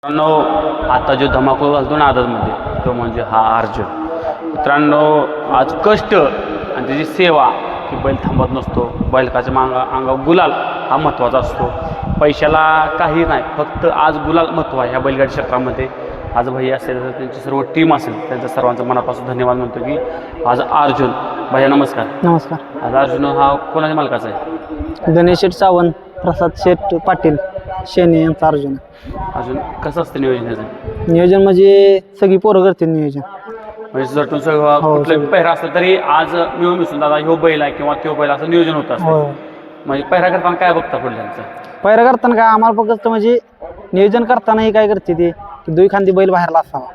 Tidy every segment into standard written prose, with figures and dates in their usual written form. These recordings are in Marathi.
मित्रांनो, आता जो धमाकूळ घालतो ना आदतमध्ये तो म्हणजे हा अर्जुन. मित्रांनो, आज कष्ट आणि त्याची सेवा की बैल थांबत नसतो. बैलकाच्या अंगावर गुलाल हा महत्त्वाचा असतो. पैशाला काही नाही, फक्त आज गुलाल महत्त्व आहे ह्या बैलगाडी क्षेत्रामध्ये. आज भैया असेल तर त्यांची सर्व टीम असेल त्यांच्या सर्वांचा मनापासून धन्यवाद म्हणतो की आज अर्जुन. भैया नमस्कार. नमस्कार. आज अर्जुन हा कोणाच्या मालकाचा आहे? गणेश शेठ सावंत, प्रसाद शेठ पाटील, शेने यांचा अर्जुन. अजून कसं असतं नियोजन ह्याचं? नियोजन म्हणजे सगळी पोरं करते नियोजन. म्हणजे जटून सगळं हो, कुठलं सगळं. पहिरा असलं तरी आज मिळून मिसळून दादा ह्यो बैल आहे किंवा त्यो बैल असं नियोजन होतं हो. असं. म्हणजे पहिरा करताना काय बघता पुढल्यांचं? पैरा करताना काय आम्हाला फक्त म्हणजे नियोजन करतानाही काय करते ते की दुई खांदी बैल बाहेरला असावा,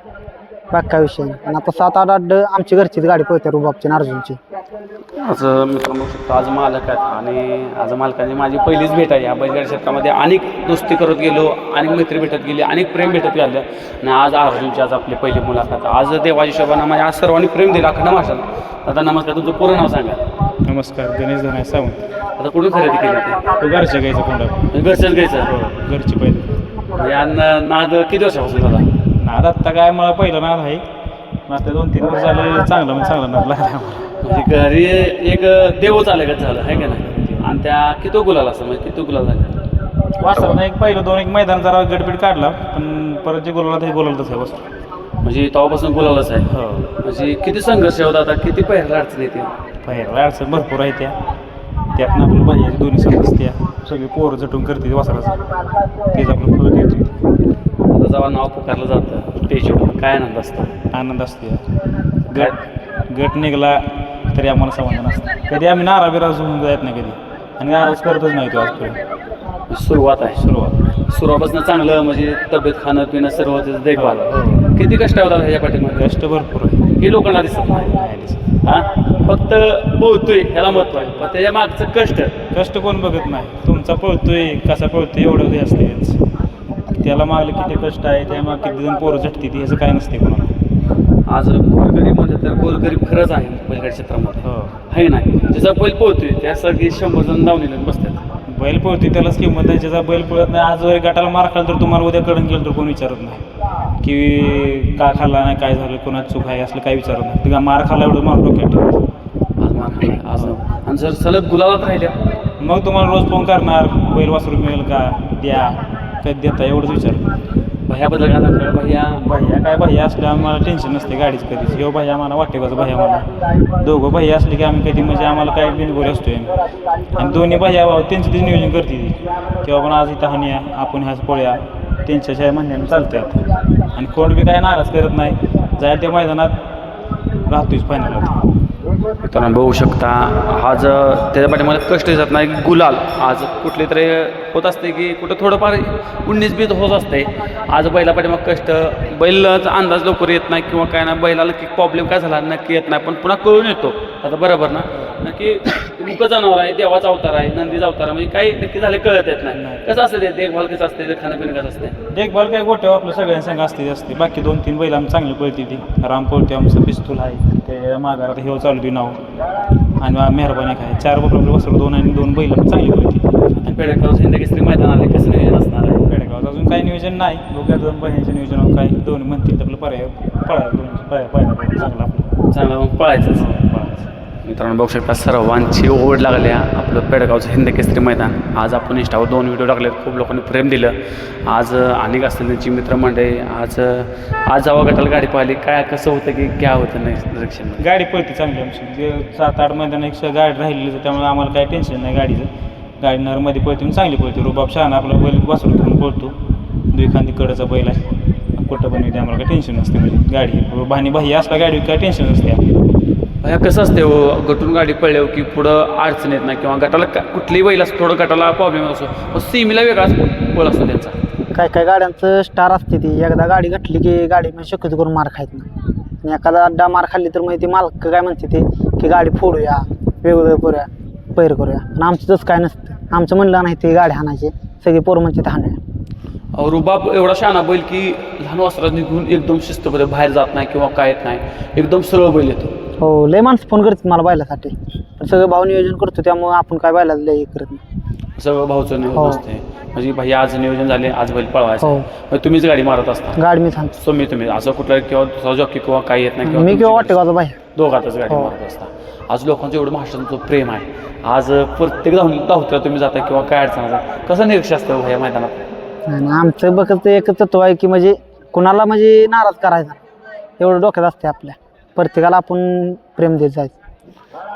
बाकी काय विषय नाही. आणि आता 7-8 आमची घरचीच गाडी पळते रुबाबची आणि अर्जुनची. आज मित्रांनो बघू शकतो आज मालक आहेत आणि आज मालकाने माझी पहिलीच भेट आहे या बैलगाडी क्षेत्रामध्ये. अनेक दोस्ती करत गेलो, अनेक मैत्री भेटत गेली, अनेक प्रेम भेटत गेलं आणि आज अर्जुनची आज आपली पहिली मुलाखत. आज देवाची शोभानं म्हणजे आज सर्वांनी प्रेम दिलं अखंड महाराष्ट्राला. आता नमस्कार, तुमचं पूर्ण नाव सांगा. नमस्कार, गणेश धनाय सावंत. आता कुठून खरेदी केली तो घरच्या गायचा कोंडा, घरच्याच घ्यायचं घरची पहिली. या नाद किती वर्षापासून झाला? नाद आत्ता काय मला पहिलं नाद आहे, आता 2-3 वर्ष झालं चांगला नाद लागला. म्हणजे घरी एक देवच आलं का झालं आहे का नाही? आणि त्या किती गुलाल असं म्हणजे किती गुलाल झाले? वासरानं एक पहिलं 2-1 मैदान जरा गडबीड काढला, पण परत जे गोलाला ते गोलाला तसं वासर. म्हणजे तेव्हापासून गुलालच आहे. हो, म्हणजे किती संघर्ष होता आता, किती पहिल्या अडचण येते? पहिला अडचण भरपूर आहे त्यातनं आपलं बाह्याची दोन्ही समजत्या सगळी पोरं झटून करते वासराचं, तेच आपलं फळ देते. आता जेव्हा नाव पुकारलं जातं स्टेजवर काय आनंद असतो? आनंद असते. गट निघाला तरी आम्हाला समाधान असतं. कधी आम्ही नाराबिराज होऊन जात नाही कधी, आणि नाराज करतच नाही तो आजपर्यंत. सुरुवात आहे. सुरुवातपासून चांगलं म्हणजे तब्येत, खाणं पिणं सर्व त्याचं देखभाल. किती कष्ट होतात ह्याच्या पाठीमध्ये? कष्ट भरपूर आहे, हे लोकांना दिसत नाही. नाही दिसत. हा, फक्त पोहतोय ह्याला महत्व आहे, पण त्याच्या मागचं कष्ट कोण बघत नाही. तुमचा पळतोय कसा पळतोय एवढं हे असते यांचं. त्याला मागलं किती कष्ट आहे, त्यामाग किती जण पोरं झटते ती ह्याचं काय नसते कोणाला. आज गोरगरीब म्हणजे तर गोरगरीब खरंच आहे बैलगाडी क्षेत्रामध्ये. हो, आहे नाही, ज्याचा बैल पोहतोय त्यासाठी 100 जण धावून बसतात. बैल पळतोय त्यालाच किंमत आहे, ज्याचा बैल पळत नाही. आज जर गटाला मार खाल तर तुम्हाला उद्या कडून गेलं तर कोण विचारत नाही की का खाल्ला नाही, काय झालं, कोणाची चूक आहे, असलं काही विचारत नाही. तुला मार खाल्ला एवढं मार डोक्यात ठेव. आज मार खाल्लाय, आज आणि जर सलग गुलाबात राहिल्या मग तुम्हाला रोज फोन करणार, बैल वासरू मिळेल का, द्या, कधी देता, एवढंच विचार. भैयाबद्दल काय सांगतो? भैया काय भैया असलं आम्हाला टेन्शन नसते गाडीचं कधीच. ह्यो भैया आम्हाला वाटेगावचा भैया मला, दोघं भैया असले की आम्ही कधी म्हणजे आम्हाला काय बिनगोरी असतोय आम्ही. आणि दोन्ही भैया त्यांचं ते नियोजन करते ती किंवा आपण आज इथं हानी आपण ह्याच पोळ्या त्यांच्याशिवाय म्हणण्याने चालते आता. आणि कोण बी काय नाराज करत नाही, जायला त्या मैदानात राहतोच फायनल. मित्रांनो बघू शकता आज त्याच्या पाठीमागे कष्ट जात नाही की गुलाल आज कुठले तरी होत असते की कुठं थोडंफार 19-20 होत असते. आज बैला पाठीमागे कष्ट, बैलाचा अंदाज लवकर येत नाही किंवा काय नाही, बैलाला की प्रॉब्लेम काय झाला नक्की येत नाही, पण पुन्हा कळून येतो. आता बरोबर ना नक्की मुकं जनावर आहे, देवाचा अवतार आहे, नंदीचा अवतार आहे, म्हणजे काही नक्की झाले कळत येत नाही. कसं असतं ते देखभाल कसं असते, ते खाणं पिणं कसं असते? देखभाल काय गोट्या आपलं सगळ्यांसंग असते. बाकी 2-3 बैल आम्ही चांगली पळते ती. राम पळते आमचं पिस्तूल आहे, ते माघारात हे चालू दे नाव, आणि मेहरबानी काय 4 बकरं वसरू 2 आणि 2 बैल चांगली पळते. आणि पेडगाव हिंदकेसरी मैदान आले, कसं नियोजन असणार आहे? पेडगावात अजून काही नियोजन नाही, दोघ्या 2 बहिणीचं नियोजन काय दोन्ही म्हणतील आपलं पर्याय पळायला चांगलं आपलं चांगलं मग पळायचंच. मित्रांनो बघू शकता सर्वांची ओढ लागल्या आपलं पेडगावचं हिंदकेसरी मैदान. आज आपण इंस्टावर 2 व्हिडिओ टाकले, खूप लोकांनी प्रेम दिलं. आज अनेक असतील त्यांची मित्रमंडळी. आज जेव्हा गटाला गाडी पाहिली काय कसं होतं की काय होतं नाही निरीक्षण? गाडी पळते चांगली आमची, 7-8 मैदान एक गाडी राहिलेली, त्यामुळे आम्हाला काही टेन्शन नाही गाडीचं. गाडी नरमध्ये पळते चांगली पळते. रुबाब शहाणा आपला बैल वासरू घेऊन पळतो, 2 खांदी कडचा बैल आहे, कुठं पण येते, आम्हाला काही टेन्शन नसते. म्हणजे गाडी भानी भाई असला गाडी काय टेन्शन नसते. ह्या कसं असते हो, गटून गाडी पडल्यावर की पुढं अडचण येत नाही किंवा गटाला कुठलीही बैल असतो थोडं गटाला प्रॉब्लेम असतो, पण सीमीला वेगळाच पळ असतो त्यांचा. काय गाड्यांचं स्टार असते ती, एकदा गाडी घटली की गाडी म्हणजे शक्यतो करून मार खायत नाही. आणि एखादा अड्डा मार खाल्ली तर मग ती मालक काय म्हणते ते की गाडी फोडूया, वेगवेगळं करूया, पैर करूया. आणि आमचं तसं काय नसतं. आमचं म्हणलं नाही ते गाडी हाणायची, सगळी पोरं म्हणते ते हाणूया. रुबाब एवढा शहाणा बैल की लहान वस्त्रात निघून एकदम शिस्तपणे बाहेर जात नाही किंवा काय येत नाही, एकदम सरळ बैल येतो. हो, लय माणसं फोन करतात मला बैलासाठी, पण सगळं भाव नियोजन करतो त्यामुळे आपण काय बैलाला लय करत नाही. सगळं भाऊचं नाही हो. असते. म्हणजे भाई आज नियोजन झाले, आज बैल पळवायचं हो. म्हणजे तुम्हीच गाडी मारत असता. गाडी मी थांबतो. तुम्ही असं कुठला किंवा दुसरा जॉकी किंवा काही येत नाही मी तुमची किंवा गाडी वाटेगावचा बाहेर. दोघातच गाडी हो. मारत असता. आज लोकांचं एवढं महाराष्ट्राचं प्रेम आहे. आज प्रत्येक धावत्या तुम्ही जाता किंवा काय अडचण असेल, कसं निरीक्षण असतं ह्या मैदानात? आणि आमचं बघत एकच तत्व आहे की म्हणजे कुणाला म्हणजे नाराज करायचा एवढं डोक्यात असते आपल्या. प्रत्येकाला आपण प्रेम देत जायचं.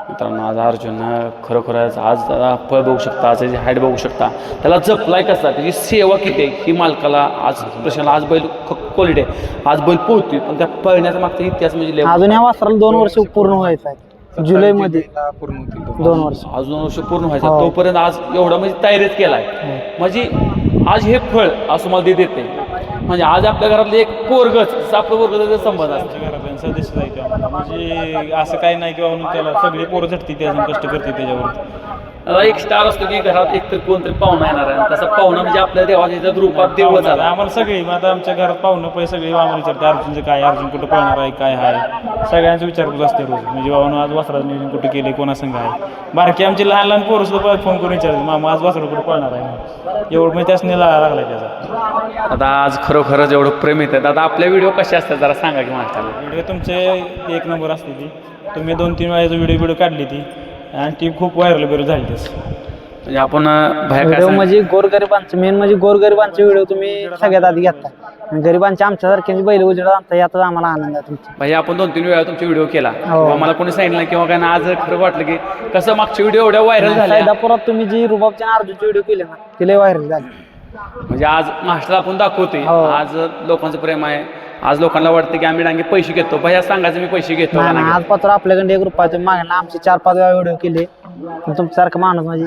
मित्रांनो आज अर्जुन खरोखरच आज त्याला फळ बघू शकता, आज त्याची हाईट बघू शकता, त्याला जपलाय कसा, त्याची सेवा किती आहे ही मालकाला आज प्रश्नाला. आज बैल क्वालिटी आहे, आज बैल पोहतोय, पण त्या पळण्याचा मागचा इतिहास म्हणजे लय. अजून या वासराला 2 वर्ष पूर्ण व्हायचं आहे जुलैमध्ये. 2 वर्ष अजून 2 वर्ष पूर्ण व्हायचं हो. तोपर्यंत आज एवढा म्हणजे तयारीच केलाय. म्हणजे आज हे फळ असं मला देते. म्हणजे आज आपल्या घरातलं एक पोरगच आपलं पोरगं संबंध असतो. आमच्या घरात सदस्य जायचं आम्हाला. म्हणजे असं काही नाही की बाबा त्याला सगळी पोरं झटती, ते अजून कष्ट करते त्याच्यावर. त्याला एक स्टार असतो की घरात एकतर कोणतरी पाहुणा येणार आहे, आणि तसा पाहुणा म्हणजे आपल्या देवाच्या रूपात देवच आला. आम्हाला सगळी मग आता आमच्या घरात पाहुणं पै सगळी आम्हाला विचारते अर्जुनचं काय, अर्जुन कुठं पळणार आहे, काय आहे, सगळ्यांचं विचारपूस असते रोज. म्हणजे बाबा आज वासराचं नियोजन कुठे केले, कोणासंग आहे. बारकी आमची लहान लहान पोरं सुद्धा फोन करून विचारते मामा आज वासरा कुठं पळणार आहे म्हणून. एवढं म्हणजे त्यासने लागला त्याचा. आता आज खरोखरच एवढं प्रेम येतं. आता आपल्या व्हिडिओ कसे असतात जरा सांगा की माणसाला. व्हिडिओ तुमचे 1 नंबर असते ती. तुम्ही 2-3 वेळेचा व्हिडिओ काढली ती आणि ती खूप व्हायरल बिरल झाली त्यास. म्हणजे आपण बाहेर व्हिडिओ म्हणजे गोरगरिबांचं मेन म्हणजे गोरगरिबांचे व्हिडिओ तुम्ही सगळ्यात आधी घेता. आणि गरिबांच्या आमच्यासारख्यांची बैल उजेडात आणता, यातच आम्हाला आनंद आहे तुमचा. भाई आपण 2-3 वेळा तुमचा व्हिडिओ केला हो. किंवा मला कोणी सांगितलं किंवा काय ना, आज खरं वाटलं की कसं मागचे व्हिडिओ एवढ्या व्हायरल झाले. सैदापुरात तुम्ही जी रुबाबच्या आणि अर्जुनचे व्हिडिओ केले ना, ते लय व्हायरल झाले. म्हणजे आज महाराष्ट्राला आपण दाखवतोय. हो. आज लोकांचं प्रेम आहे. आज लोकांना वाटतं की आम्ही डांगे पैसे घेतो. भैया सांगायचं मी पैसे घेतो का नाही नाही. आज पात्र आपल्याकडे 1 रुपया तुम्ही मागला. आमचे 4-5 वेळा व्हिडिओ केले, पण तुमच्यासारखं माणूस म्हणजे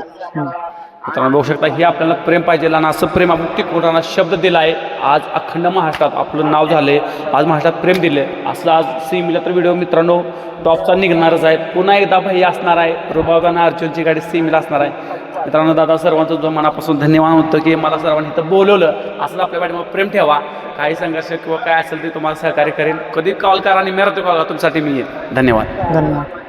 मित्रांनो बघू शकता ही आपल्याला प्रेम पाहिजे आणि असं प्रेम आपण टिकवताना शब्द दिला आहे. आज अखंड महाराष्ट्रात आपलं नाव झाले, आज महाराष्ट्रात प्रेम दिले. असं आज सीमीला तर व्हिडिओ मित्रांनो टॉपचा निघणारच आहे. पुन्हा एकदा भैया असणार आहे. रुबाब अर्जुनची गाडी सीमीला असणार आहे. मित्रांनो दादा सर्वांचं जो मनापासून धन्यवाद होतं की मला सर्वांनी इथं बोलवलं. असं आपल्या पाठीमागे प्रेम ठेवा. काही संघर्ष किंवा काय असेल ते तुम्हाला सहकार्य करेन. कधी कॉल करा आणि मेरा तो कॉल तुमच्यासाठी मी येईल. धन्यवाद. धन्यवाद.